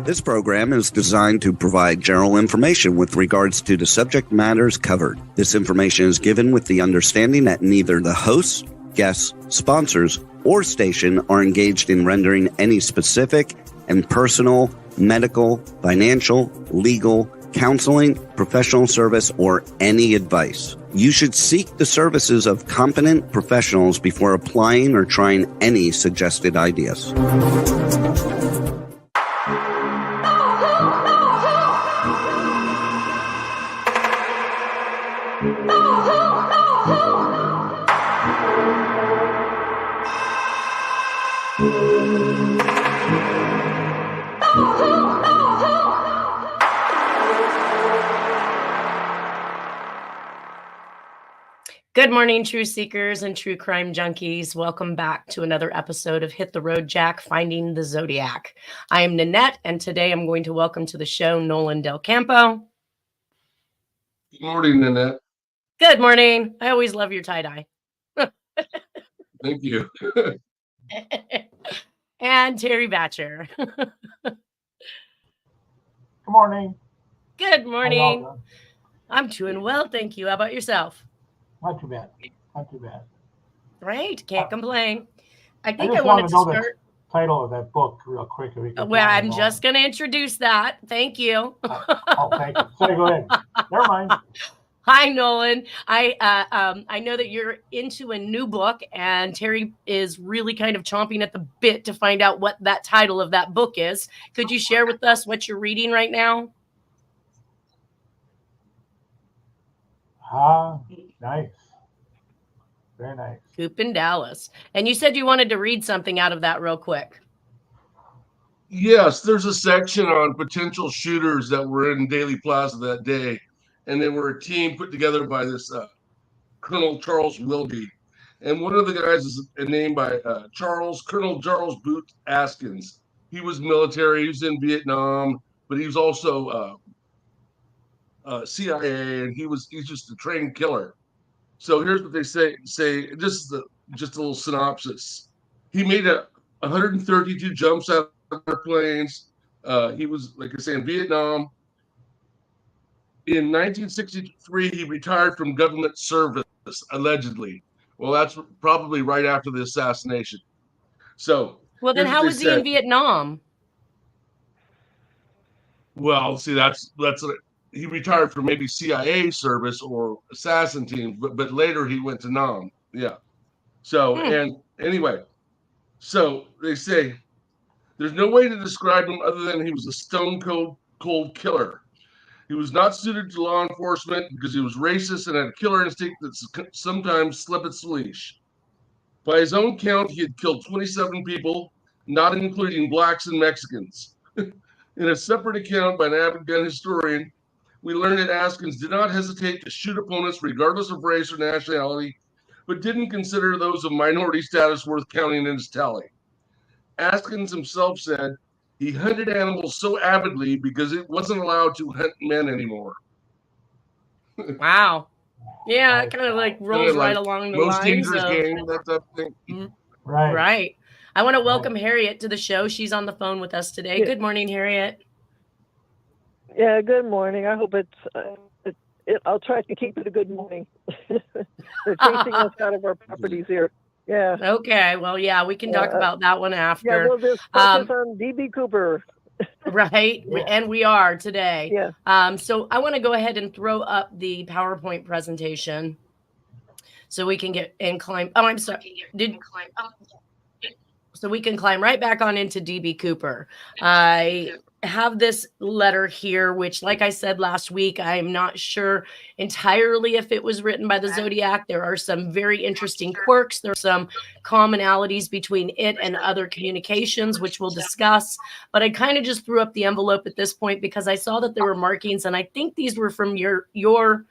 This program is designed to provide general information with regards to the subject matters covered. This information is given with the understanding that neither the hosts, guests, sponsors, or station are engaged in rendering any specific and personal, medical, financial, legal, counseling, professional service, or any advice. You should seek the services of competent professionals before applying or trying any suggested ideas. Good morning, true seekers and true crime junkies. Welcome back to another episode of Hit the Road, Jack, Finding the Zodiac. I am Nanette, and today I'm going to welcome to the show Nolan Del Campo. Good morning, Nanette. Good morning. I always love your tie-dye. Thank you. And Terry Batcher. Good morning. Good morning. I'm doing well, thank you. How about yourself? Not too bad. Not too bad. Right. Can't complain. I I wanted to know the title of that book real quick. Well, I'm just going to introduce that. Thank you. Oh, thank you. Sorry, go ahead. Never mind. Hi, Nolan. I know that you're into a new book, and Terry is really kind of chomping at the bit to find out what that title of that book is. Could you share with us what you're reading right now? Nice. Very nice. Coop in Dallas. And you said you wanted to read something out of that real quick. Yes, there's a section on potential shooters that were in Daily Plaza that day. And they were a team put together by this Colonel Charles Wilby. And one of the guys is named by Colonel Charles Boot Askins. He was military. He was in Vietnam, but he was also CIA, and he's just a trained killer. So here's what they say. Just a little synopsis. He made 132 jumps out of airplanes. He was, like I say, in Vietnam. In 1963, he retired from government service, allegedly. Well, that's probably right after the assassination. So, well, then how was he in Vietnam? Well, see, that's he retired from maybe CIA service or assassin team, but later he went to Nam. Yeah. So, and anyway, so they say there's no way to describe him other than he was a stone cold killer. He was not suited to law enforcement because he was racist and had a killer instinct that sometimes slipped its leash. By his own count, he had killed 27 people, not including blacks and Mexicans. In a separate account by an avid gun historian, we learned that Askins did not hesitate to shoot opponents regardless of race or nationality, but didn't consider those of minority status worth counting in his tally. Askins himself said he hunted animals so avidly because it wasn't allowed to hunt men anymore. Wow. Yeah, it kind of like rolls right along the most lines dangerous of game, that type of thing. Right. I want to welcome Harriette to the show. She's on the phone with us today. Yeah. Good morning, Harriette. Yeah, good morning. I hope I'll try to keep it a good morning. They're chasing us out of our properties here. Yeah. Okay. Well, yeah, we can talk about that one after. Yeah, we'll just focus on DB Cooper. Right. Yeah. And we are today. Yeah. So I want to go ahead and throw up the PowerPoint presentation so we can get and climb. Oh, I'm sorry. So we can climb right back on into DB Cooper. I have this letter here, which, like I said last week, I'm not sure entirely if it was written by the Zodiac. There are some very interesting quirks. There are some commonalities between it and other communications, which we'll discuss. But I kind of just threw up the envelope at this point because I saw that there were markings, and I think these were from your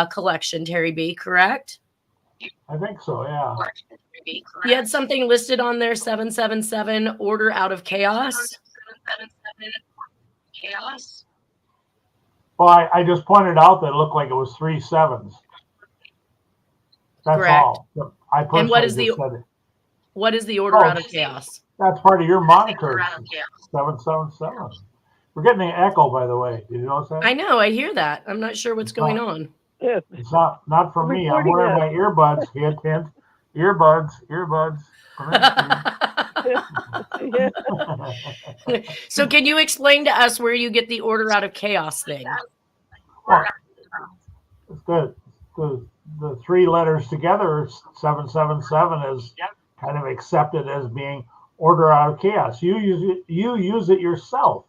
collection, Terry B., correct? I think so, yeah. You had something listed on there, 777, Order Out of Chaos. 777, Chaos. Well, I just pointed out that it looked like it was 3 7s. That's correct. All. I personally and what is the Order Out of Chaos? That's part of your moniker. 777. We're getting an echo, by the way. Did you notice that? I know. I hear that. I'm not sure what's going on. Yeah. It's not from me. I'm Recording wearing that. my earbuds. Hint, hint. Earbuds. Yeah. So can you explain to us where you get the order out of chaos thing? Well, the three letters together, 777, is kind of accepted as being order out of chaos. You use it yourself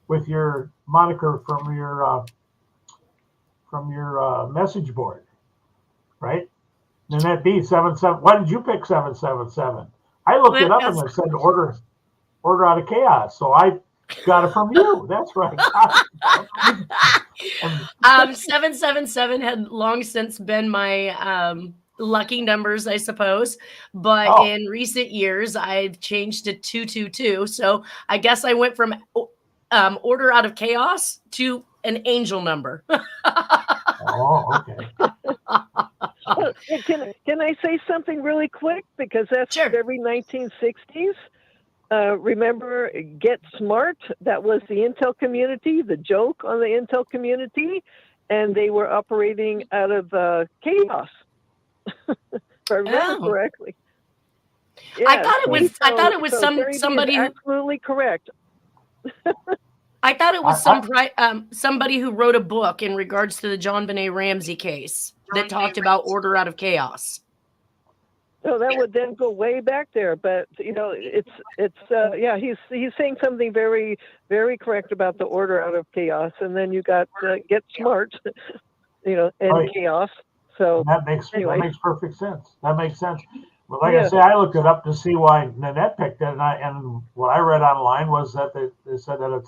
with your moniker from your message board, right? Nanette B 77. Why did you pick 777? I looked it up and it said order out of chaos. So I got it from you. That's right. 777 had long since been my lucky numbers, I suppose. But in recent years, I've changed to 222. So I guess I went from order out of chaos to an angel number. Oh, okay. Can I say something really quick? Because that's Sure. every 1960s. Remember Get Smart? That was the Intel community, the joke on the Intel community. And they were operating out of chaos, if I remember correctly. Yeah, I thought it was somebody who, absolutely correct. I thought it was somebody who wrote a book in regards to the John Benet Ramsey case that talked about order out of chaos. No, that would then go way back there, but it's he's saying something very, very correct about the order out of chaos, and then you got Get Smart, and right. Chaos. So that makes perfect sense. That makes sense. But like I say, I looked it up to see why Nanette picked it, and what I read online was that they said that it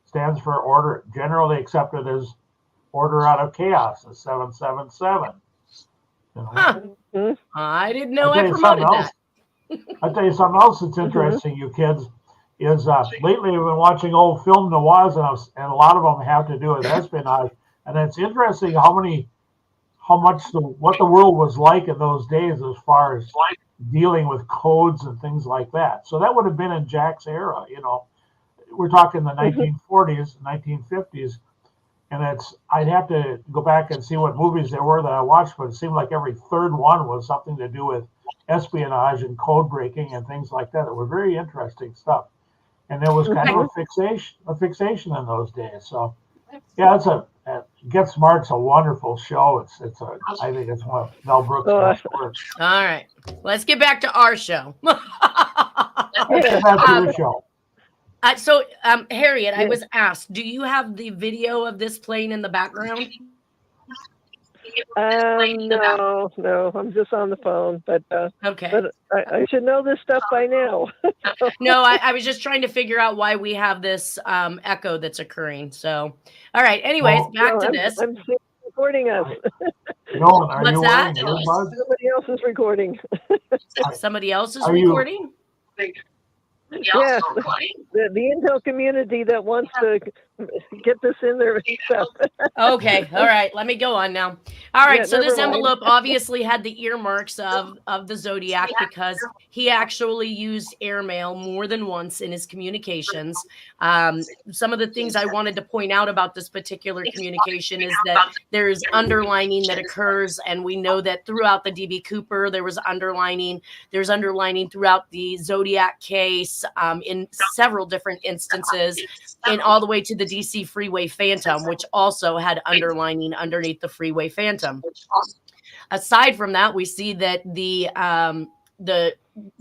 stands for order, generally accepted as order out of chaos, a 777. I didn't know I promoted that. I'll tell you something else that's interesting, you kids, is lately I've been watching old film noirs, and a lot of them have to do with espionage. And it's interesting what the world was like in those days as far as dealing with codes and things like that. So that would have been in Jack's era, We're talking the 1940s, 1950s. And I'd have to go back and see what movies there were that I watched, but it seemed like every third one was something to do with espionage and code breaking and things like that. It was very interesting stuff. And there was kind of a fixation in those days. So yeah, Get Smart's a wonderful show. I think it's one of Mel Brooks' best work. All right. Let's get back to our show. Let's get back to your show. So, Harriette, I was asked, do you have the video of this playing in the background? No, I'm just on the phone, but okay. But I should know this stuff by now. No, I was just trying to figure out why we have this echo that's occurring. So, all right. Anyways, back to this. I'm recording us. What's that? Somebody else is recording. Somebody else is recording? Yes, the Intel community that wants to get this in there stuff. Okay, all right, let me go on now. All right, so this envelope obviously had the earmarks of the Zodiac because he actually used airmail more than once in his communications. Some of the things I wanted to point out about this particular communication is that there's underlining that occurs, and we know that throughout the DB Cooper, there was underlining. There's underlining throughout the Zodiac case in several different instances, and all the way to the DC Freeway Phantom, which also had underlining underneath the Freeway Phantom. Aside from that, we see that the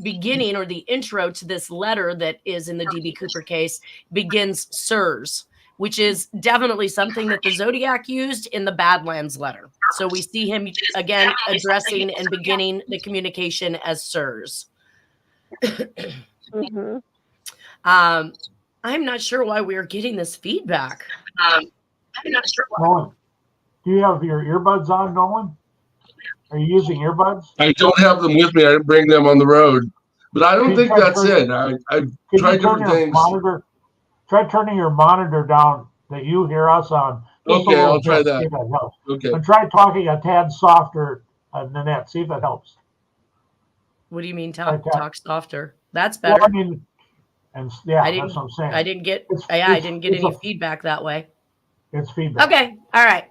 beginning or the intro to this letter that is in the DB Cooper case begins "Sirs," which is definitely something that the Zodiac used in the Badlands letter. So we see him again addressing and beginning the communication as "Sirs." I'm not sure why we are getting this feedback. I'm not sure why. Nolan, do you have your earbuds on, Nolan? Are you using earbuds? I don't have them with me. I didn't bring them on the road. But I don't think that's it. I've tried different things. Try turning your monitor down that you hear us on. Okay, I'll try that. See if that helps. Okay. And try talking a tad softer, Nanette. See if that helps. What do you mean talk softer? That's better. Well, I mean, And yeah, I that's what I'm saying. I didn't get It's, I it's, didn't get it's any a, feedback that way. it's feedback. Okay. All right.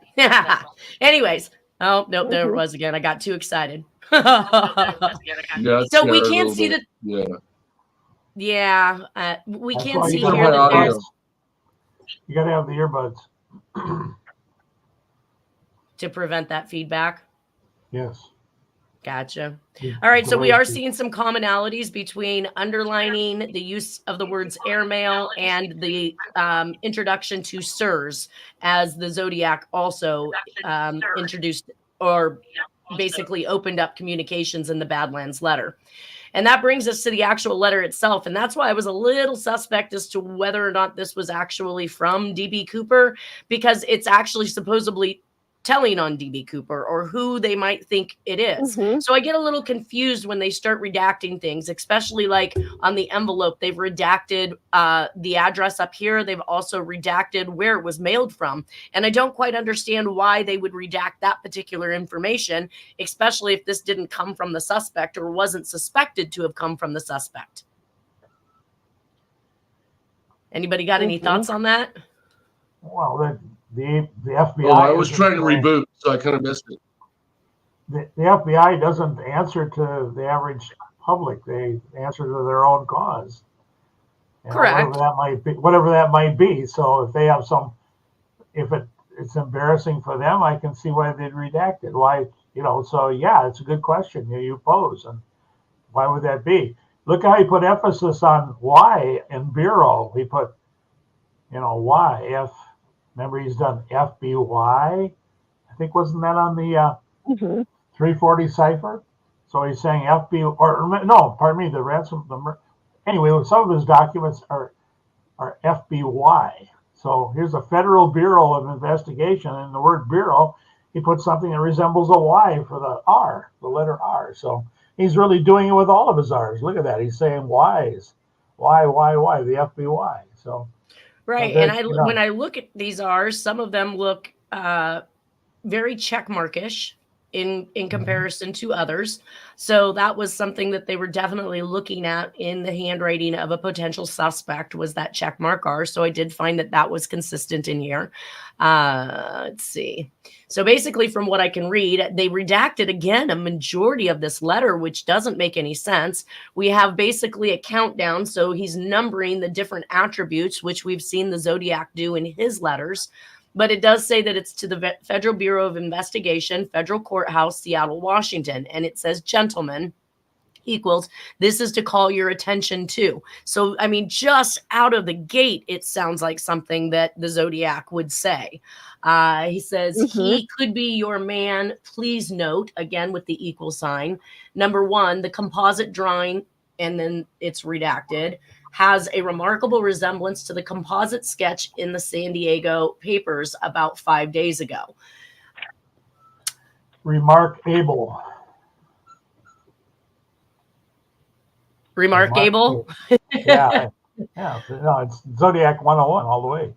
Anyways. Oh, nope, there it Mhm. was again. I got too excited. Yeah, So we scared a can't little see bit. that. Yeah. Yeah, we That's can why you see Turn gotta here my have that the audio. there's You gotta have the earbuds. to prevent that feedback. Yes. Gotcha. All right, so we Delay are feed. seeing some commonalities between underlining the use of the words airmail and the introduction to sirs, as the Zodiac also introduced or basically opened up communications in the Badlands letter. And that brings us to the actual letter itself. And that's why I was a little suspect as to whether or not this was actually from DB Cooper, because it's actually supposedly telling on DB Cooper or who they might think it is. Mhm. So I get a little confused when they start redacting things, especially like on the envelope. They've redacted the address up here. They've also redacted where it was mailed from. And I don't quite understand why they would redact that particular information, especially if this didn't come from the suspect or wasn't suspected to have come from the suspect. Anybody got any thoughts on that? Well, the FBI. Oh, I was isn't, trying to reboot, so I kind of missed it. The FBI doesn't answer to the average public. They answer to their own cause. Correct. Whatever that might be. So if they have it's embarrassing for them, I can see why they'd redact it. Why, so yeah, it's a good question you pose. And why would that be? Look how he put emphasis on Y in bureau. He put, Y, remember he's done FBI? I think wasn't that on the Mhm. 340 cipher? So he's saying FB, or no, pardon me, the ransom number. Anyway, some of his documents are FBY. So here's a Federal Bureau of Investigation, and the word bureau, he put something that resembles a Y for the R, the letter R. So he's really doing it with all of his R's. Look at that. He's saying Y's. Y, the FBY. So Right. that, And when I look at these R's, some of them look very checkmarkish in comparison to others. So that was something that they were definitely looking at in the handwriting of a potential suspect, was that checkmark R. So I did find that was consistent in here. Let's see. So basically, from what I can read, they redacted again a majority of this letter, which doesn't make any sense. We have basically a countdown. So he's numbering the different attributes, which we've seen the Zodiac do in his letters. But it does say that it's to the Federal Bureau of Investigation, Federal Courthouse, Seattle, Washington. And it says, gentlemen, equals, this is to call your attention to. So, I mean, just out of the gate, it sounds like something that the Zodiac would say. He says, he could be your man. Please note, again, with the equal sign. Number one, the composite drawing, and then it's redacted, has a remarkable resemblance to the composite sketch in the San Diego papers about 5 days ago. Remarkable. Remarkable? Yeah. It's Zodiac 101 all the way.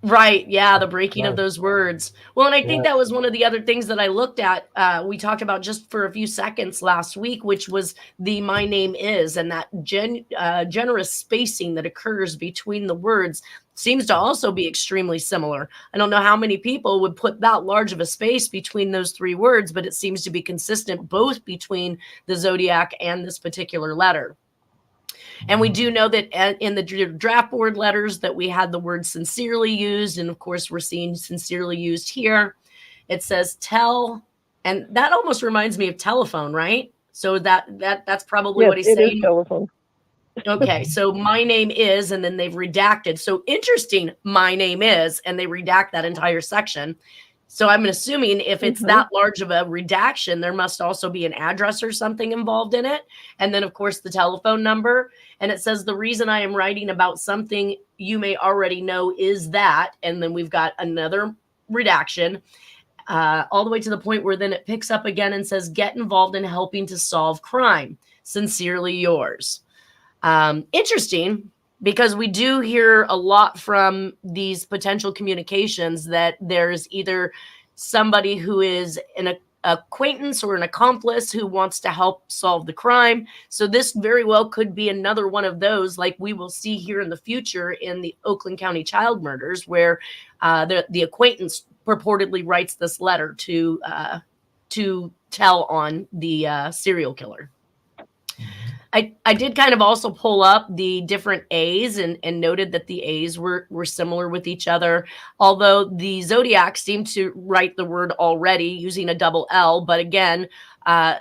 Right. Yeah. The breaking of those words. Well, and I think that was one of the other things that I looked at. We talked about just for a few seconds last week, which was the my name is, and that generous spacing that occurs between the words seems to also be extremely similar. I don't know how many people would put that large of a space between those three words, but it seems to be consistent both between the Zodiac and this particular letter. And we do know that in the draft board letters that we had the word sincerely used. And of course, we're seeing sincerely used here. It says tell, and that almost reminds me of telephone, right? So that's probably what he's saying. It is telephone. Okay, so my name is, and then they've redacted. So interesting, my name is, and they redact that entire section. So I'm assuming if it's that large of a redaction, there must also be an address or something involved in it. And then, of course, the telephone number. And it says the reason I am writing about something you may already know is that. And then we've got another redaction all the way to the point where then it picks up again and says, get involved in helping to solve crime. Sincerely yours. Interesting. Because we do hear a lot from these potential communications that there's either somebody who is acquaintance or an accomplice who wants to help solve the crime. So this very well could be another one of those, like we will see here in the future in the Oakland County child murders, where the acquaintance purportedly writes this letter to tell on the serial killer. I did kind of also pull up the different A's and noted that the A's were similar with each other, although the Zodiac seemed to write the word already using a double L. But again,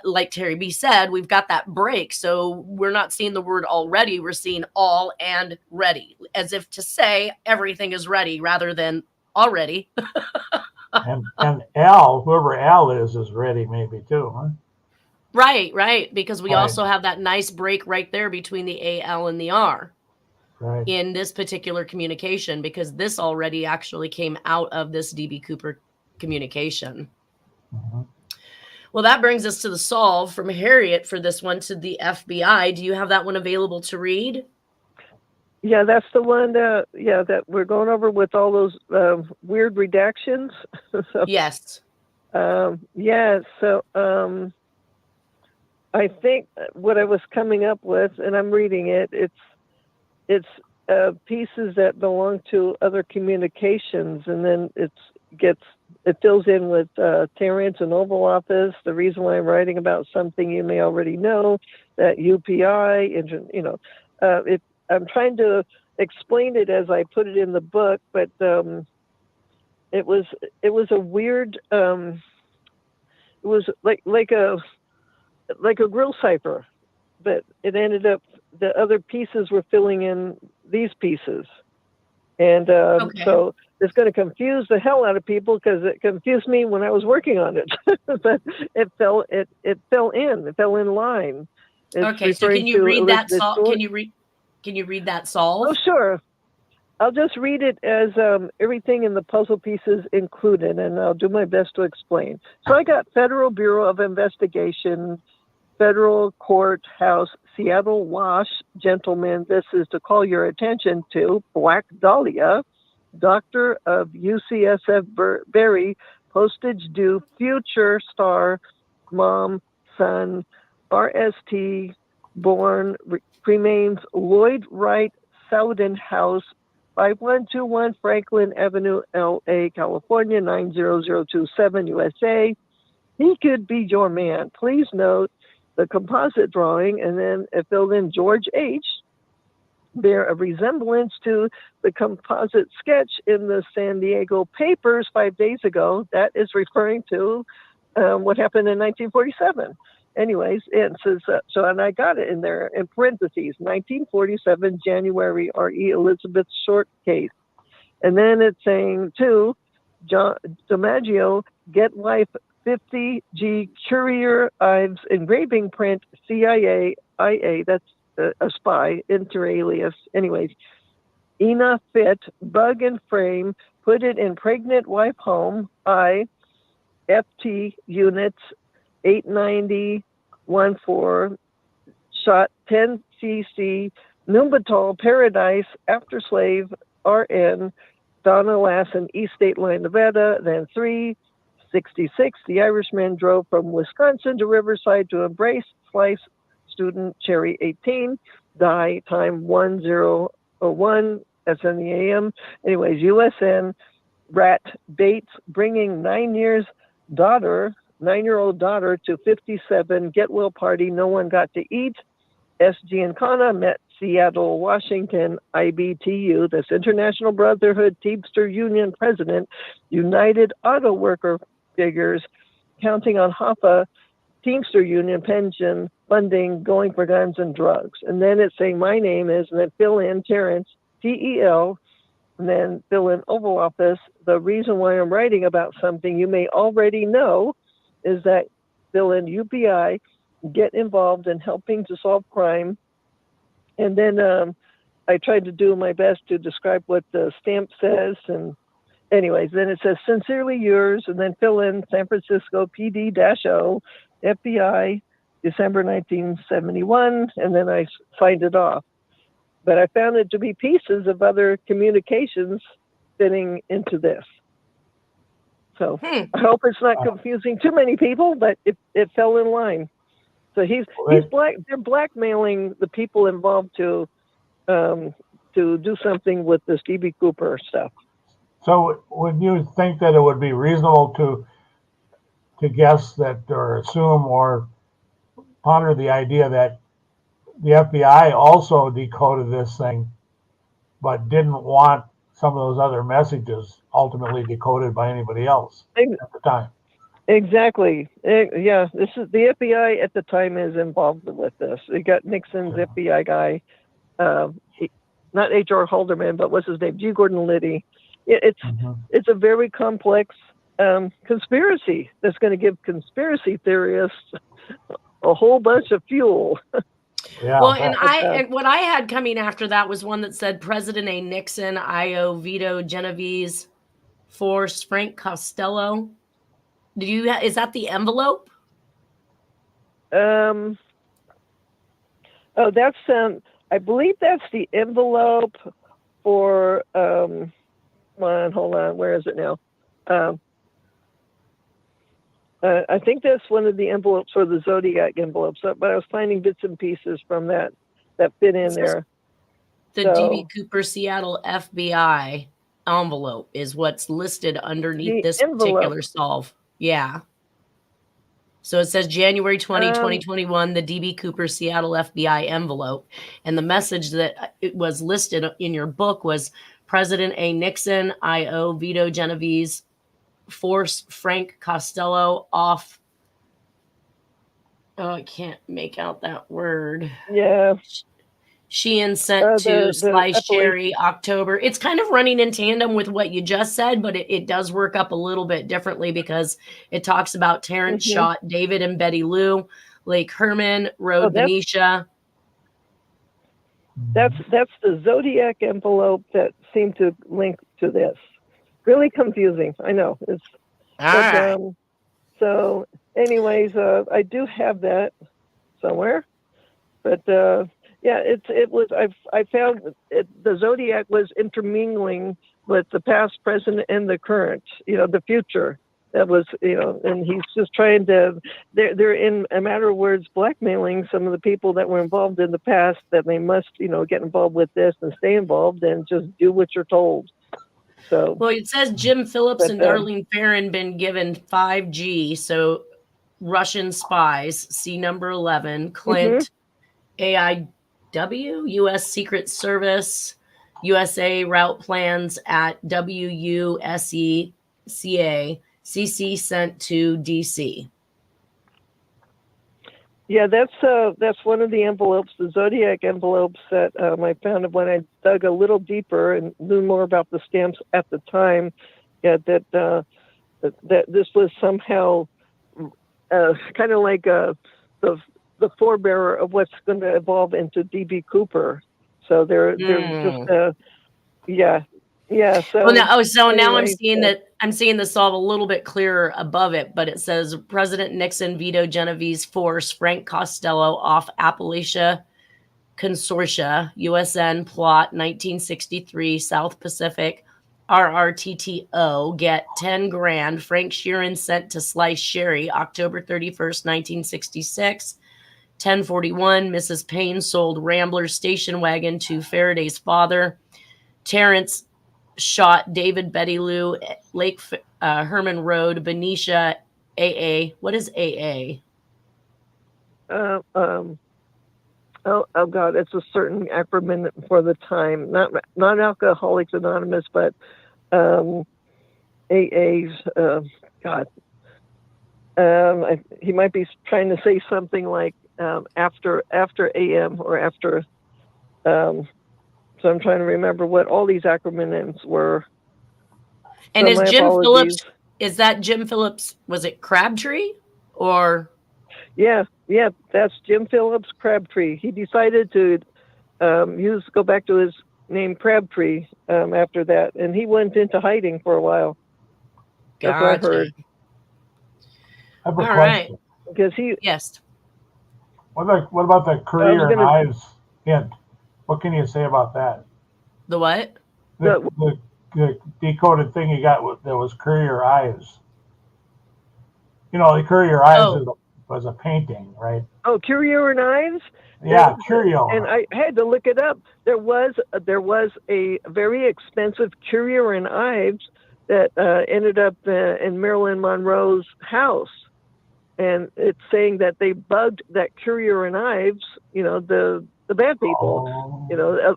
like Terry B said, we've got that break. So we're not seeing the word already. We're seeing all and ready, as if to say everything is ready rather than already. and Al, whoever Al is ready maybe too, huh? Right. Because we Right. also have that nice break right there between the A-L and the R Right. in this particular communication, because this already actually came out of this D.B. Cooper communication. Mm-hmm. Well, that brings us to the solve from Harriette for this one to the FBI. Do you have that one available to read? Yeah, that's the one that we're going over with all those weird redactions. So, Yes. So I think what I was coming up with, and I'm reading it, it's pieces that belong to other communications, and then it fills in with Tarrance and Oval Office. The reason why I'm writing about something you may already know, that UPI, I'm trying to explain it as I put it in the book, but it was a weird. It was like a grill cipher, but it ended up the other pieces were filling in these pieces, and so it's going to confuse the hell out of people, because it confused me when I was working on it. But it fell in line. It's okay, so can you read that solve? Can you read that solve? Oh, sure. I'll just read it as everything in the puzzle pieces included, and I'll do my best to explain. So I got Federal Bureau of Investigation, Federal Courthouse, Seattle, Wash. Gentlemen, this is to call your attention to Black Dahlia, Doctor of UCSF Berry, postage due, future star, mom, son, RST, born, remains Lloyd Wright, Souden House, 5121 Franklin Avenue, LA, California, 90027, USA. He could be your man. Please note the composite drawing, and then it filled in George H. bear a resemblance to the composite sketch in the San Diego papers 5 days ago. That is referring to what happened in 1947. Anyways, it says, and I got it in there in parentheses, 1947, January, R.E. Elizabeth short case. And then it's saying, to John DiMaggio, get wife 50G Courier Ives engraving print, CIA, IA, that's a spy, inter alias. Anyways, Ina Fit, bug and frame, put it in pregnant wife home, FT units, 890-14, shot 10 cc, Numbatol, Paradise, After Slave, RN, Donna Lassen, East State Line, Nevada, then 366. The Irishman drove from Wisconsin to Riverside to embrace Slice student Cherry 18, die time 1001, that's in the AM. Anyways, USN, Rat Bates, bringing 9-year-old daughter to 57, get well party, no one got to eat. SG and Kana met Seattle, Washington, IBTU, that's International Brotherhood Teamster Union President, United Auto Worker figures, counting on HAFA, Teamster Union pension funding, going for guns and drugs. And then it's saying my name is, and then fill in Tarrance, TEL, and then fill in Oval Office. The reason why I'm writing about something you may already know is that fill in UPI, get involved in helping to solve crime. And then I tried to do my best to describe what the stamp says. And anyways, then it says sincerely yours, and then fill in San Francisco PD-O, FBI, December 1971, and then I signed it off. But I found it to be pieces of other communications fitting into this. So I hope it's not confusing too many people, but it fell in line. So he's black. They're blackmailing the people involved to do something with this DB Cooper stuff. So would you think that it would be reasonable to guess that, or assume, or ponder the idea that the FBI also decoded this thing, but didn't want some of those other messages ultimately decoded by anybody else at the time? Exactly. Yeah, this is the FBI at the time is involved with this. You got Nixon's FBI guy, not H.R. Haldeman, but what's his name? G. Gordon Liddy. It's a very complex conspiracy that's going to give conspiracy theorists a whole bunch of fuel. Yeah. Well, and what I had coming after that was one that said President A. Nixon, I.O. Vito Genovese, Force Frank Costello. Is that the envelope? Oh, that's I believe that's the envelope for hold on, where is it now? I think that's one of the envelopes for the Zodiac envelopes, but I was finding bits and pieces from that fit in there. The DB Cooper Seattle FBI envelope is what's listed underneath this particular solve. Yeah. So it says January 2021, the DB Cooper Seattle FBI envelope. And the message that it was listed in your book was President A. Nixon, I.O. Vito Genovese, Force Frank Costello off. Oh, I can't make out that word. Yeah. Sheehan sent to Slice Sherry October. It's kind of running in tandem with what you just said, but it does work up a little bit differently because it talks about Tarrance shot David and Betty Lou, Lake Herman, Road Benicia. That's the Zodiac envelope that seemed to link to this. Really confusing. I know. So anyways, I do have that somewhere, but yeah, it was. I found the Zodiac was intermingling with the past, present, and the current. The future. That was, and he's just trying to. They're in a matter of words blackmailing some of the people that were involved in the past that they must, get involved with this and stay involved and just do what you're told. So, well, it says Jim Phillips and Darlene Farron been given 5G. So Russian spies. See number 11. Clint, AIW, U.S. Secret Service, USA route plans at WUSECA. CC sent to DC. Yeah, that's one of the envelopes, the Zodiac envelopes that I found when I dug a little deeper and knew more about the stamps at the time. Yeah, that this was somehow kind of like the forebearer of what's going to evolve into DB Cooper. So they're just yeah. So now I'm seeing the solve a little bit clearer above it, but it says President Nixon Vito Genovese Force Frank Costello off Appalachia Consortia USN plot 1963 South Pacific RRTTO get 10 grand. Frank Sheeran sent to Slice Sherry October 31st 1966. 1041 Mrs. Payne sold Rambler station wagon to Faraday's father. Tarrance shot David Betty Lou, Lake Herman Road, Benicia, AA. What is AA? Oh God, it's a certain acronym for the time. Not Alcoholics Anonymous, but AA's. God, he might be trying to say something like after AM or after. So I'm trying to remember what all these acronyms were. And is Jim Phillips? Is that Jim Phillips? Was it Crabtree or? Yeah, that's Jim Phillips Crabtree. He decided to go back to his name Crabtree after that, and he went into hiding for a while. That's what I heard. I have a question. Because yes. What about the Courier and Ives hint? What can you say about that? The what? The decoded thing you got that was Courier Ives. The Currier Ives Oh. was a painting, right? Oh, Curio and Ives. Yeah, Curio. And I had to look it up. There was a very expensive Curio and Ives that ended up in Marilyn Monroe's house, and it's saying that they bugged that Curio and Ives, the bad people,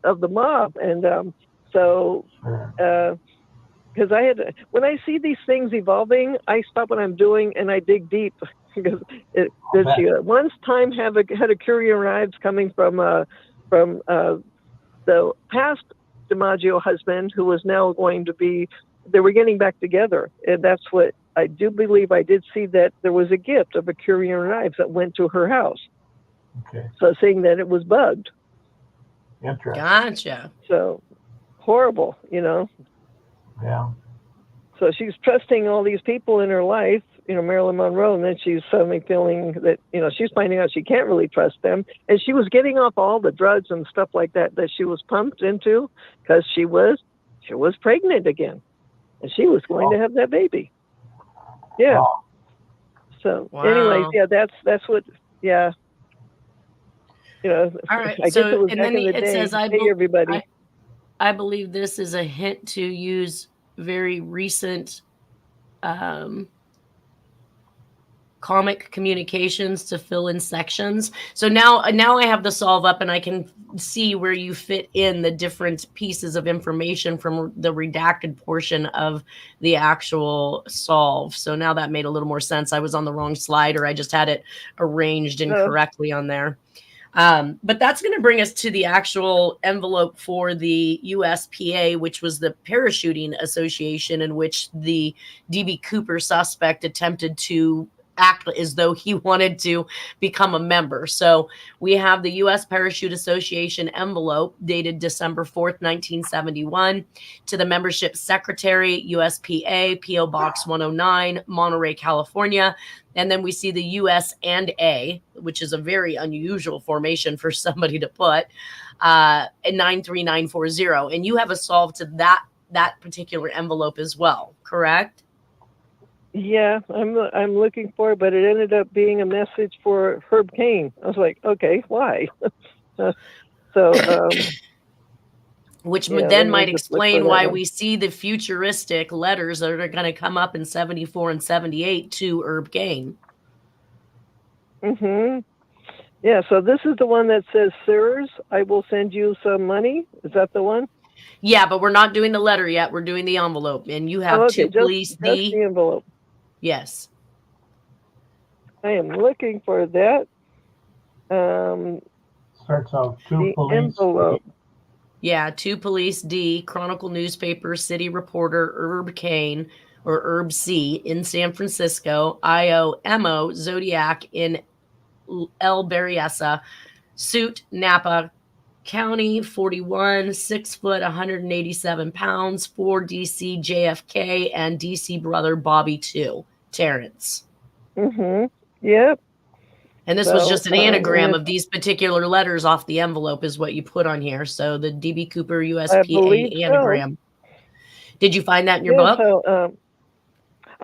of the mob, and so. Sure. Because when I see these things evolving, I stop what I'm doing and I dig deep. Because she once time had a Curio and Ives coming from the past DiMaggio husband, who was now going to be. They were getting back together, and that's what I do believe. I did see that there was a gift of a Curio and Ives that went to her house. Okay. So saying that it was bugged. Interesting. Gotcha. So horrible, Yeah. So she's trusting all these people in her life, Marilyn Monroe, and then she's suddenly feeling that, she's finding out she can't really trust them. And she was getting off all the drugs and stuff like that she was pumped into, because she was pregnant again, and she was going to have that baby. Yeah. Wow. So Wow. anyways, yeah, that's what, yeah. All right. I guess it was back in the day. Says, hey, everybody. I believe this is a hint to use very recent comic communications to fill in sections. So now I have the solve up, and I can see where you fit in the different pieces of information from the redacted portion of the actual solve. So now that made a little more sense. I was on the wrong slide, or I just had it arranged incorrectly on there. But that's going to bring us to the actual envelope for the USPA, which was the Parachuting Association, in which the DB Cooper suspect attempted to act as though he wanted to become a member. So we have the U.S. Parachute Association envelope dated December 4th, 1971, to the membership secretary, USPA, P.O. Box 109, Monterey, California. And then we see the US and A, which is a very unusual formation for somebody to put, at 93940. And you have a solve to that particular envelope as well, correct? Yeah, I'm looking for it, but it ended up being a message for Herb Cain. I was like, okay, why? Which then might explain why we see the futuristic letters that are going to come up in 74 and 78 to Herb Cain. Mm-hmm. Yeah, so this is the one that says, "Sirs, I will send you some money." Is that the one? Yeah, but we're not doing the letter yet. We're doing the envelope. And you have to police just the envelope. Yes. I am looking for that. Starts out to police. Envelope. Yeah, to police D, Chronicle newspaper, city reporter, Herb Cain, or Herb C in San Francisco, IOMO, Zodiac in El Berryessa, suit, Napa County, 41, 6 foot, 187 pounds, for DC JFK and DC brother Bobby 2, Tarrance. Mm-hmm. Yep. And this was just an anagram of these particular letters off the envelope is what you put on here. So the DB Cooper USPA anagram. So. Did you find that in your book? So,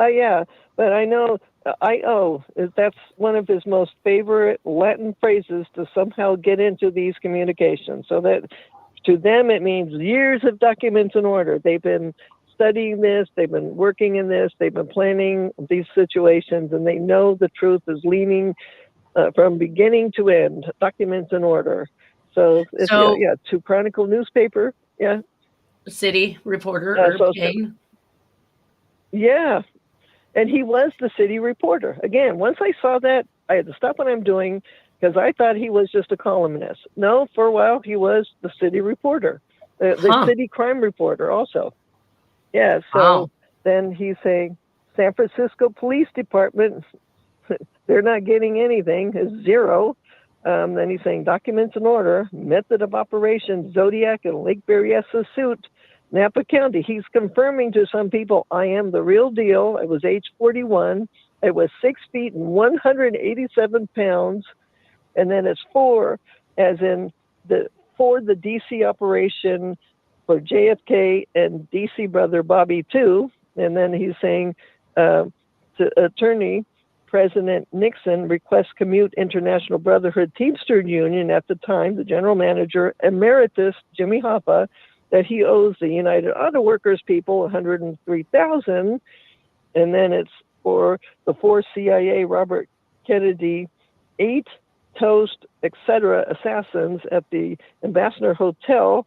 yeah, but I know that's one of his most favorite Latin phrases to somehow get into these communications. So that to them, it means years of documents in order. They've been studying this. They've been working in this. They've been planning these situations, and they know the truth is leaning from beginning to end, documents in order. So to Chronicle newspaper, yeah. City reporter, Herb Cain. Yeah. And he was the city reporter. Again, once I saw that, I had to stop what I'm doing because I thought he was just a columnist. No, for a while, he was the city reporter, the city crime reporter also. Yeah, so then he's saying, San Francisco Police Department, they're not getting anything, is zero. Then he's saying documents in order, method of operation, Zodiac and Lake Berryessa suit, Napa County. He's confirming to some people, I am the real deal. I was age 41. I was 6 feet and 187 pounds. And then it's for the DC operation for JFK and DC brother Bobby too. And then he's saying to attorney President Nixon requests Commute International Brotherhood Teamster Union, at the time the general manager emeritus Jimmy Hoffa, that he owes the United Auto Workers people $103,000, and then it's for the 4 CIA Robert Kennedy 8 toast, etc. assassins at the Ambassador Hotel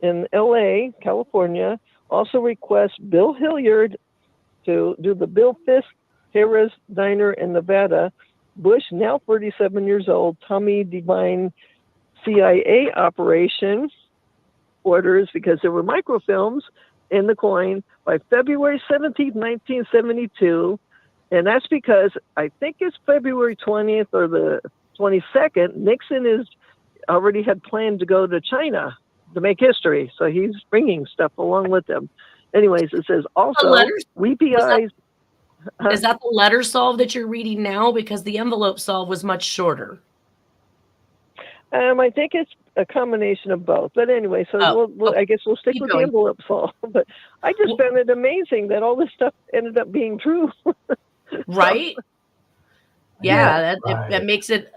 in LA, California. Also requests Bill Hilliard to do the Bill Fisk Harris Diner in Nevada. Bush, now 47 years old, Tommy Devine CIA operation orders, because there were microfilms in the coin, by February 17th, 1972. And that's because I think it's February 20th or the 22nd, Nixon already had planned to go to China to make history. So he's bringing stuff along with him. Anyways, it says also Weepy Eyes. Is that the letter solve that you're reading now? Because the envelope solve was much shorter. I think it's a combination of both. But anyway, so I guess we'll stick with the envelope solve. But I just found it amazing that all this stuff ended up being true. Right? Yeah, right. that makes it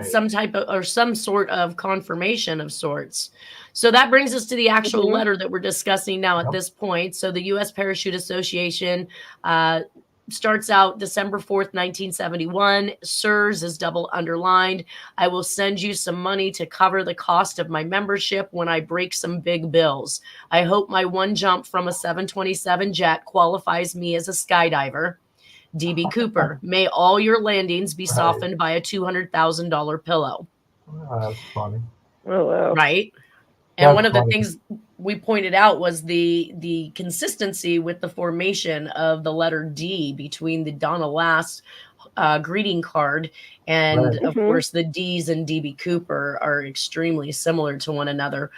some type of, or some sort of confirmation of sorts. So that brings us to the actual letter that we're discussing now at this point. So the U.S. Parachute Association starts out December 4th, 1971. Sirs is double underlined. I will send you some money to cover the cost of my membership when I break some big bills. I hope my one jump from a 727 jet qualifies me as a skydiver. DB Cooper, may all your landings be softened by a $200,000 pillow. Oh, that's funny. Oh, wow. Right? And one of the things we pointed out was the consistency with the formation of the letter D between the Donna Last greeting card. And of course, the D's in DB Cooper are extremely similar to one another.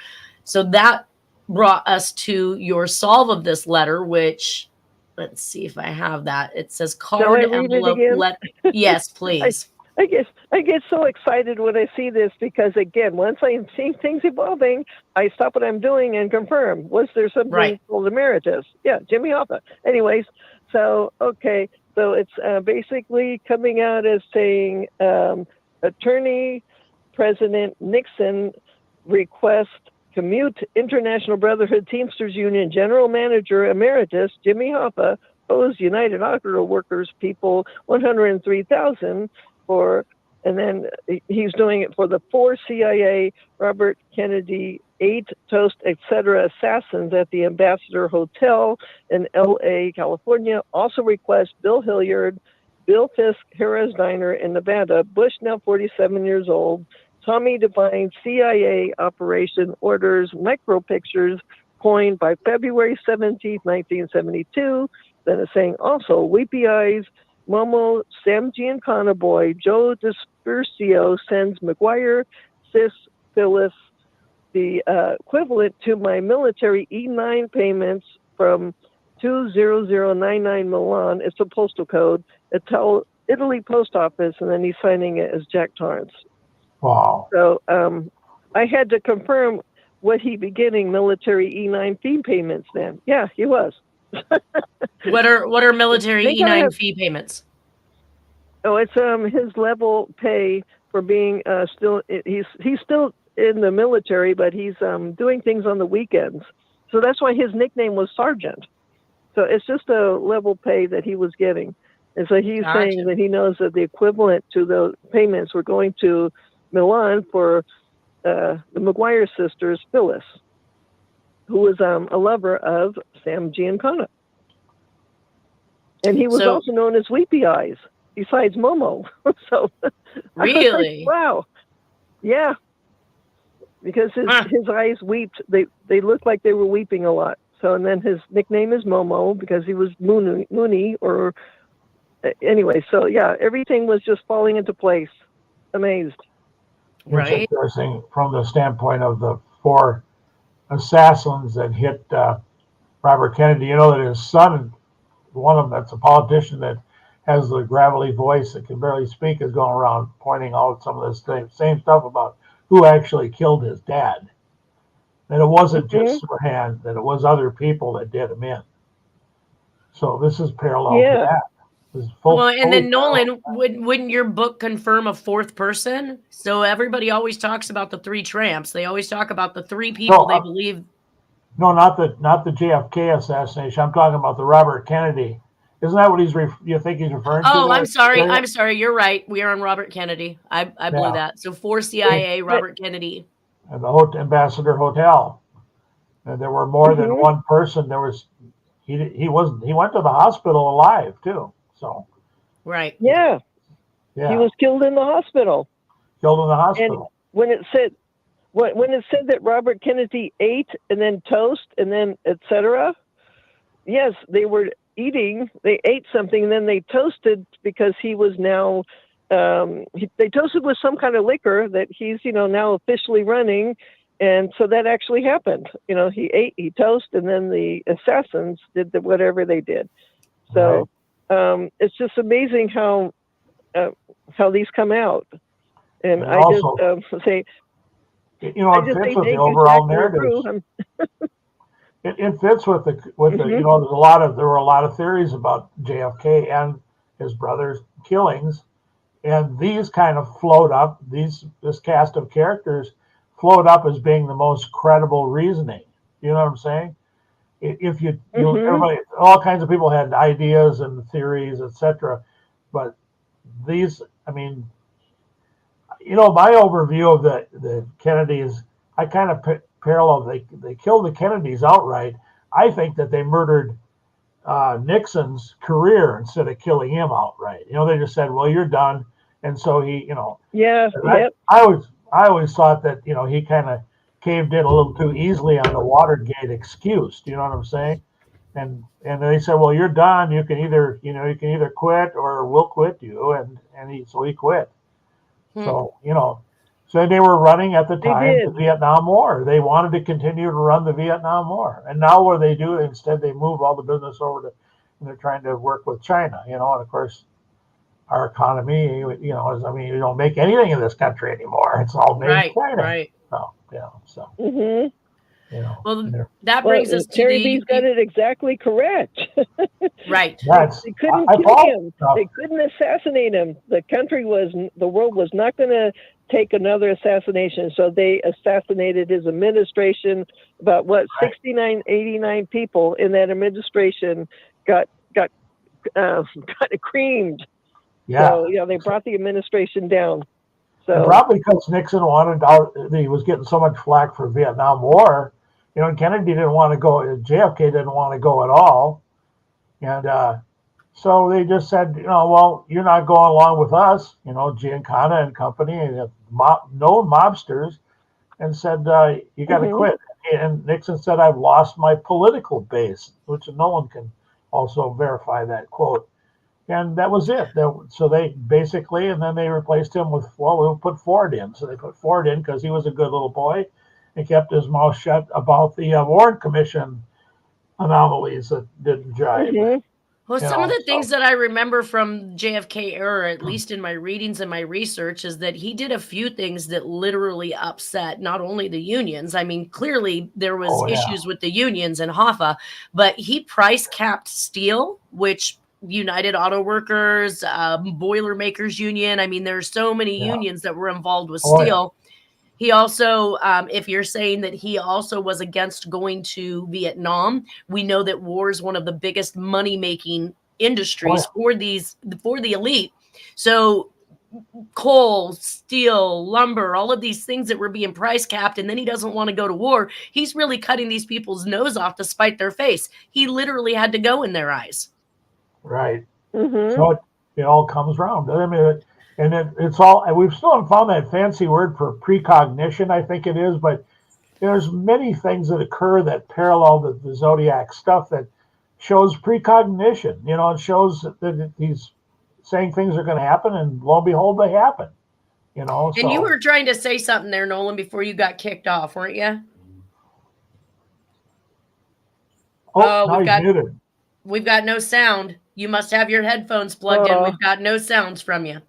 So that brought us to your solve of this letter, which, let's see if I have that. It says card envelope. Yes, please. I get so excited when I see this, because again, once I see things evolving, I stop what I'm doing and confirm. Was there something called emeritus? Yeah, Jimmy Hoffa. Anyways, so okay, so it's basically coming out as saying Attorney President Nixon request Commute International Brotherhood Teamsters Union General Manager Emeritus Jimmy Hoffa owes United Auto Workers people $103,000 for, and then he's doing it for the 4 CIA Robert Kennedy 8 toast, etc. assassins at the Ambassador Hotel in LA, California. Also request Bill Hilliard, Bill Fisk Harris Diner in Nevada. Bush, now 47 years old. Tommy Devine CIA operation orders micro pictures coined by February 17th, 1972. Then it's saying also Weepy Eyes, Momo, Sam Giancana Boy, Joe Dispersio sends McGuire, Sis, Phyllis, the equivalent to my military E9 payments from 20099 Milan. It's a postal code. Italy Post Office, and then he's signing it as Jack Tarrance. Wow. So I had to confirm, would he be getting military E9 fee payments then? Yeah, he was. What are military E9 fee payments? Oh, it's his level pay for being he's still in the military, but he's doing things on the weekends. So that's why his nickname was Sergeant. So it's just a level pay that he was getting. And so he's saying that he knows that the equivalent to the payments were going to Milan for the McGuire sisters, Phyllis, who was a lover of Sam Giancana. And he was also known as Weepy Eyes, besides Momo. So really? Like, wow. Yeah. Because his eyes weeped. They looked like they were weeping a lot. So, and then his nickname is Momo because he was Mooney or anyway. So yeah, everything was just falling into place. Amazed. It's interesting from the standpoint of the 4 assassins that hit Robert Kennedy. You know that his son, one of them that's a politician that has the gravelly voice that can barely speak, is going around pointing out some of this same stuff about who actually killed his dad. And it wasn't just Sirhan, that it was other people that did him in. So this is parallel to that. Well, and then Nolan, wouldn't your book confirm a fourth person? So everybody always talks about the three tramps. They always talk about the three people they believe. No, not the JFK assassination. I'm talking about the Robert Kennedy. Isn't that what you think he's referring to? Oh, I'm sorry. You're right. We are on Robert Kennedy. I blew that. So 4 CIA, Robert Kennedy. And the Ambassador Hotel. And there were more than one person. He went to the hospital alive too. So. Right. Yeah. He was killed in the hospital. And when it said that Robert Kennedy ate and then toast and then etc., yes, they were eating. They ate something and then they toasted because he was now. They toasted with some kind of liquor that he's now officially running, and so that actually happened. He toasted, and then the assassins did whatever they did. So it's just amazing how these come out. And I also, just say, it fits with the overall narrative. It fits with the there were a lot of theories about JFK and his brother's killings, and these kind of float up. This cast of characters float up as being the most credible reasoning. You know what I'm saying? If everybody, all kinds of people had ideas and theories, etc. But these, my overview of the Kennedys, I kind of parallel. They killed the Kennedys outright. I think that they murdered Nixon's career instead of killing him outright. They just said, "Well, you're done," and so he, Yeah. I always thought that he kind of caved in a little too easily on the Watergate excuse. Do you know what I'm saying? And they said, "Well, you're done. You can either quit or we'll quit you," and he quit. So so they were running at the time the Vietnam War. They wanted to continue to run the Vietnam War, and now what do? Instead, they move all the business over to, and they're trying to work with China. And of course, our economy, you don't make anything in this country anymore. It's all made in China. Right. So so. Well, that brings us to Terry B's got it exactly correct. Right. They couldn't kill him. They couldn't assassinate him. The world was not going to take another assassination. So they assassinated his administration. About 69, 89 people in that administration got creamed. Yeah. So they brought the administration down. So and probably because Nixon he was getting so much flack for Vietnam War. And Kennedy didn't want to go. JFK didn't want to go at all, and so they just said, well, you're not going along with us. Giancana and company, and known mobsters, and said you got to quit. And Nixon said, "I've lost my political base," which no one can also verify that quote. And that was it. So they basically, and then they replaced him with, we'll put Ford in. So they put Ford in because he was a good little boy and kept his mouth shut about the Warren Commission anomalies that didn't jive. Well, some of the things that I remember from JFK era, at least in my readings and my research, is that he did a few things that literally upset not only the unions. I mean, clearly there was issues with the unions and Hoffa, but he price capped steel, which United Auto Workers, Boilermakers Union. I mean, there's so many unions that were involved with steel. He also, if you're saying that he also was against going to Vietnam, we know that war is one of the biggest money-making industries for the elite. So coal, steel, lumber, all of these things that were being price capped, and then he doesn't want to go to war. He's really cutting these people's nose off to spite their face. He literally had to go in their eyes. Right. So it all comes around. I mean, and it's all, and we've still haven't found that fancy word for precognition, I think it is, but there's many things that occur that parallel the Zodiac stuff that shows precognition. It shows that he's saying things are going to happen, and lo and behold, they happen. And you were trying to say something there, Nolan, before you got kicked off, weren't you? We've got no sound. You must have your headphones plugged in. We've got no sounds from you.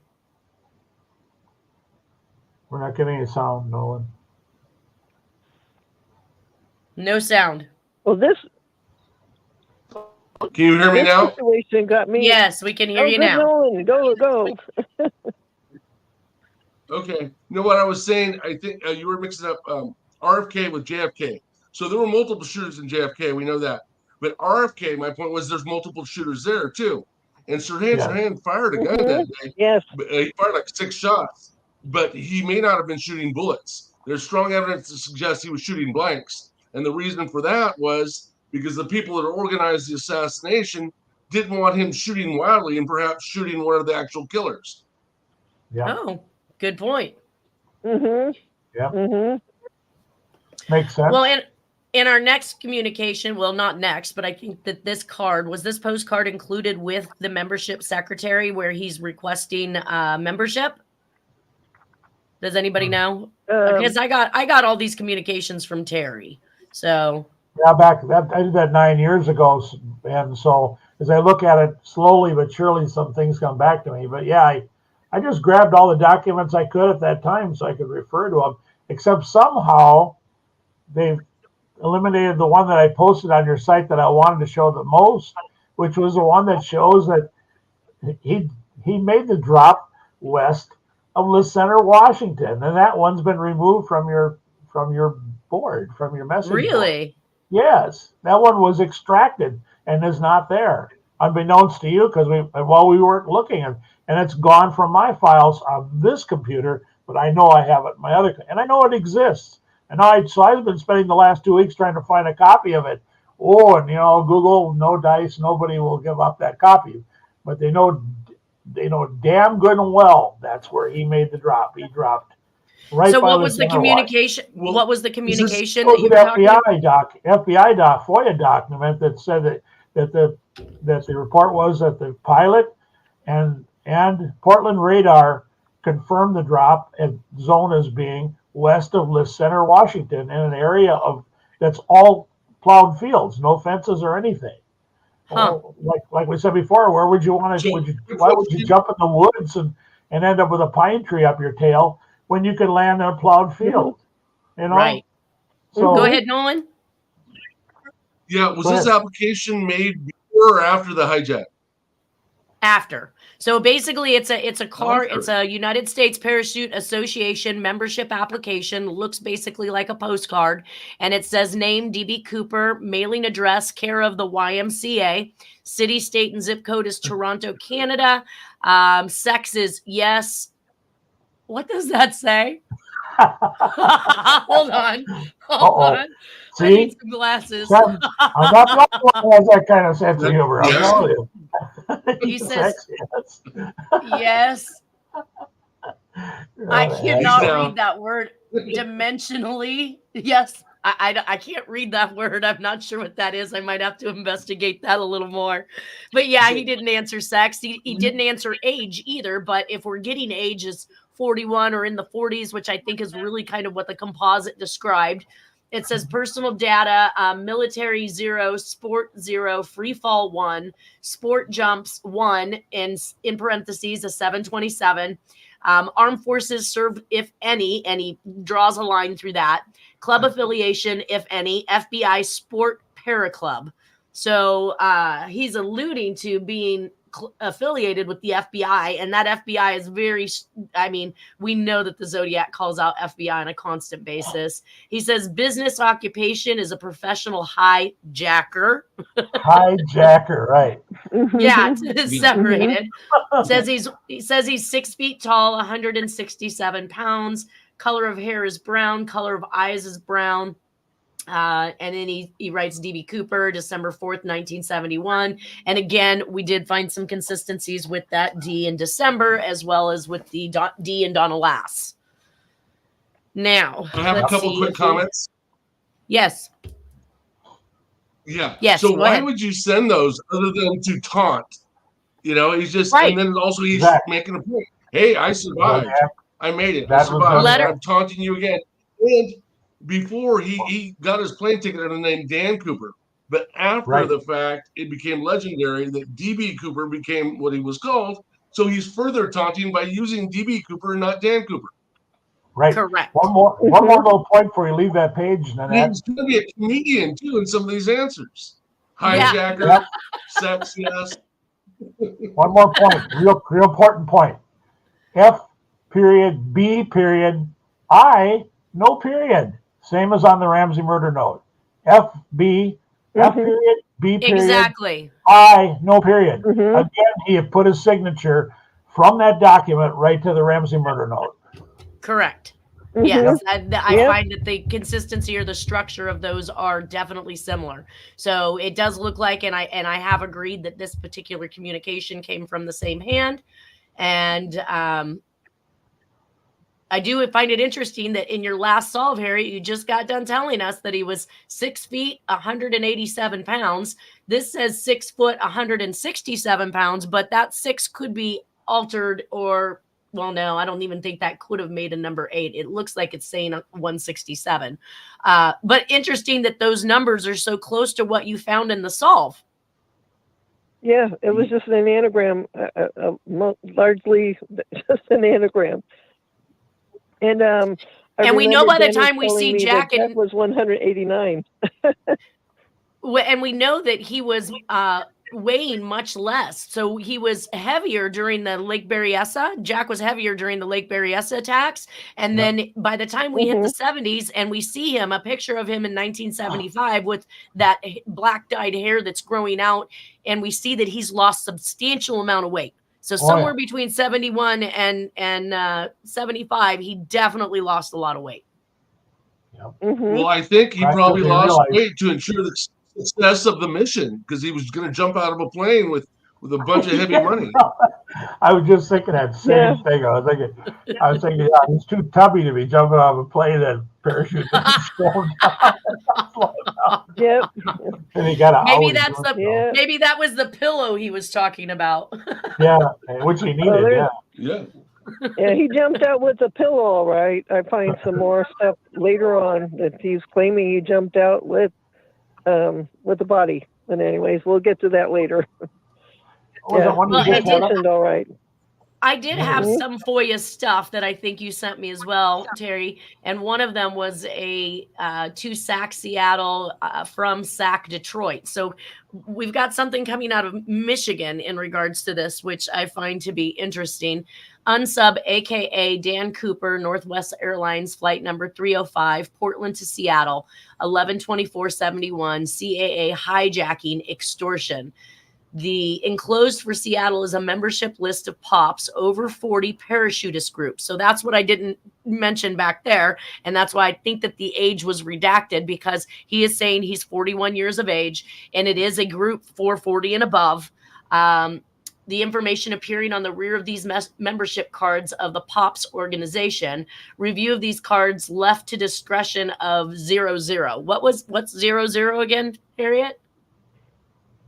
We're not getting any sound, Nolan. No sound. Well, this Can you hear me This now? situation got me. Yes, we can hear you good, now. Nolan. Go. Okay. You know what I was saying? I think you were mixing up RFK with JFK. So there were multiple shooters in JFK. We know that. But RFK, my point was there's multiple shooters there too. And Sirhan fired a gun that day. Yes. He fired like 6 shots, but he may not have been shooting bullets. There's strong evidence to suggest he was shooting blanks. And the reason for that was because the people that organized the assassination didn't want him shooting wildly and perhaps shooting one of the actual killers. Yeah. Oh, good point. Mm-hmm. Yeah. Mm-hmm. Makes sense. Well, in our next communication, well, not next, but I think that this postcard included with the membership secretary where he's requesting membership? Does anybody know? Because I got all these communications from Terry. So yeah, I did that 9 years ago, and so as I look at it slowly but surely, some things come back to me. But yeah, I just grabbed all the documents I could at that time so I could refer to them. Except somehow they've eliminated the one that I posted on your site that I wanted to show the most, which was the one that shows that he made the drop west of Le Center, Washington, and that one's been removed from your board, from your message board. really? Yes, that one was extracted and is not there, unbeknownst to you, because we weren't looking, and it's gone from my files on this computer, but I know I have it in my other, and I know it exists. And so I've been spending the last 2 weeks trying to find a copy of it. Oh, and Google, no dice, nobody will give up that copy. But they know damn good and well that's where he made the drop. He dropped right. So by what was the communication? What was the communication that you were talking about? FBI FOIA document that said that the report was that the pilot and Portland radar confirmed the drop zone as being west of Le Center, Washington, in an area that's all plowed fields, no fences or anything. Huh. Like we said before, where would you want to? Why would you jump in the woods and end up with a pine tree up your tail when you could land in a plowed field? Right. So go ahead, Nolan. Yeah, was this application made before or after the hijack? After. So basically it's a United States Parachute Association membership application, looks basically like a postcard, and it says name DB Cooper, mailing address care of the YMCA, city, state, and zip code is Toronto, Canada. Sex is yes. What does that say? Hold on. See? I need some glasses. I'm not the one who has that kind of sense of humor. I'll tell you. He says yes. I cannot read that word dimensionally. Yes, I can't read that word. I'm not sure what that is. I might have to investigate that a little more. But yeah, he didn't answer sex. He didn't answer age either. But if we're getting age is 41 or in the 40s, which I think is really kind of what the composite described. It says personal data, military 0, sport 0, free fall 1, sport jumps 1, and in parentheses, a 727. Armed forces served, if any, and he draws a line through that. Club affiliation, if any, FBI sport para club. So he's alluding to being affiliated with the FBI, and that FBI is we know that the Zodiac calls out FBI on a constant basis. He says business occupation is a professional hijacker. Hijacker, right. Yeah, it's separated. He says he's 6 feet tall, 167 pounds. Color of hair is brown. Color of eyes is brown. And then he writes DB Cooper, December 4th, 1971. And again, we did find some consistencies with that D in December, as well as with the D in Donna Lass. Now, I have a couple quick comments. Yes. Yeah. Yes. So why would you send those other than to taunt? He's just, right. And then also he's making a point. Hey, I survived. I made it. I survived. I'm taunting you again. And before he got his plane ticket under the name Dan Cooper, but after the fact, it became legendary that DB Cooper became what he was called. So he's further taunting by using DB Cooper and not Dan Cooper. Right. Correct. One more little point before you leave that page. He's going to be a comedian too in some of these answers. hijacker, Yep. sex, yes. One more point, real important point. F period, B period, I, no period. Same as on the Ramsey murder note. F period, B period, Exactly. I, no period. Again, he had put his signature from that document right to the Ramsey murder note. Correct. Yes, I find that the consistency or the structure of those are definitely similar. So it does look like, and I have agreed that this particular communication came from the same hand. And I do find it interesting that in your last solve, Harry, you just got done telling us that he was 6 feet, 187 pounds. This says 6 foot, 167 pounds, but that 6 could be altered or, well, no, I don't even think that could have made a number 8. It looks like it's saying 167. But interesting that those numbers are so close to what you found in the solve. Yeah, it was just an anagram, largely just an anagram. And we know by the time we see Jack, Jack was 189. And we know that he was weighing much less. So he was heavier during the Lake Berryessa. Jack was heavier during the Lake Berryessa attacks. And then by the time we hit the 70s and we see him, a picture of him in 1975 with that black dyed hair that's growing out, and we see that he's lost substantial amount of weight. So somewhere between 71 and 75, he definitely lost a lot of weight. Well, I think he probably lost weight to ensure the success of the mission because he was going to jump out of a plane with a bunch of heavy money. I was just thinking that same thing. I was thinking, yeah, he's too tubby to be jumping out of a plane and parachute down. Yep. And he got maybe that was the pillow he was talking about. Yeah, which he needed. Yeah. Yeah, he jumped out with a pillow, all right. I find some more stuff later on that he's claiming he jumped out with the body. But anyways, we'll get to that later. All right. I did have some FOIA stuff that I think you sent me as well, Terry. And one of them was to SAC Seattle from SAC Detroit. So we've got something coming out of Michigan in regards to this, which I find to be interesting. Unsub, a.k.a. Dan Cooper, Northwest Airlines, flight number 305, Portland to Seattle, 11/24/71, CAA hijacking extortion. The enclosed for Seattle is a membership list of POPs, over 40 parachutist groups. So that's what I didn't mention back there. And that's why I think that the age was redacted, because he is saying he's 41 years of age and it is a group for 40 and above. The information appearing on the rear of these membership cards of the POPs organization. Review of these cards left to discretion of 00. What's 00 again, Harriette?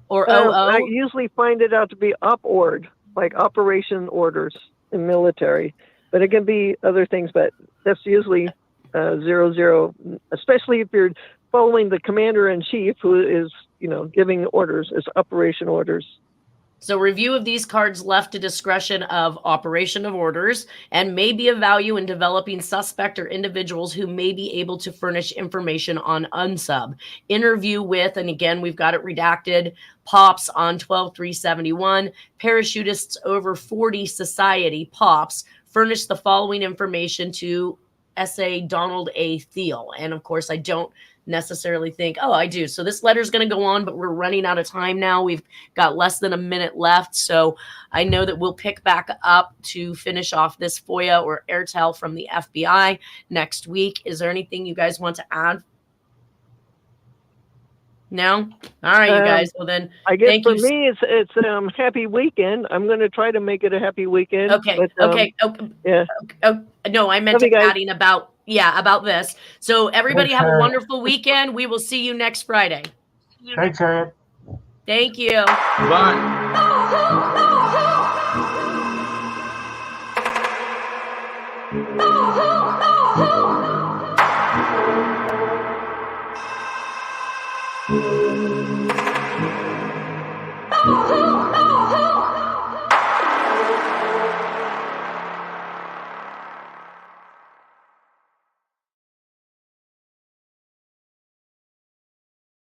Or I usually find it out to be OPORD, like operation orders in military, but it can be other things. But that's usually 00, especially if you're following the commander in chief, who is giving orders. It's operation orders. So review of these cards left to discretion of operation of orders and may be of value in developing suspect or individuals who may be able to furnish information on unsub. Interview with, and again, we've got it redacted, POPs on 12/3/71, parachutists over 40 society POPs furnish the following information to SA Donald A. Thiel. And of course, I don't necessarily think, I do. So this letter is going to go on, but we're running out of time now. We've got less than a minute left. So I know that we'll pick back up to finish off this FOIA or airtel from the FBI next week. Is there anything you guys want to add? No? All right, you guys. Well, then I guess for me, it's happy weekend. I'm going to try to make it a happy weekend. Okay. But, no, I meant adding about this. So everybody have a wonderful weekend. We will see you next Friday. Thanks, Harriet. Thank you. Bye.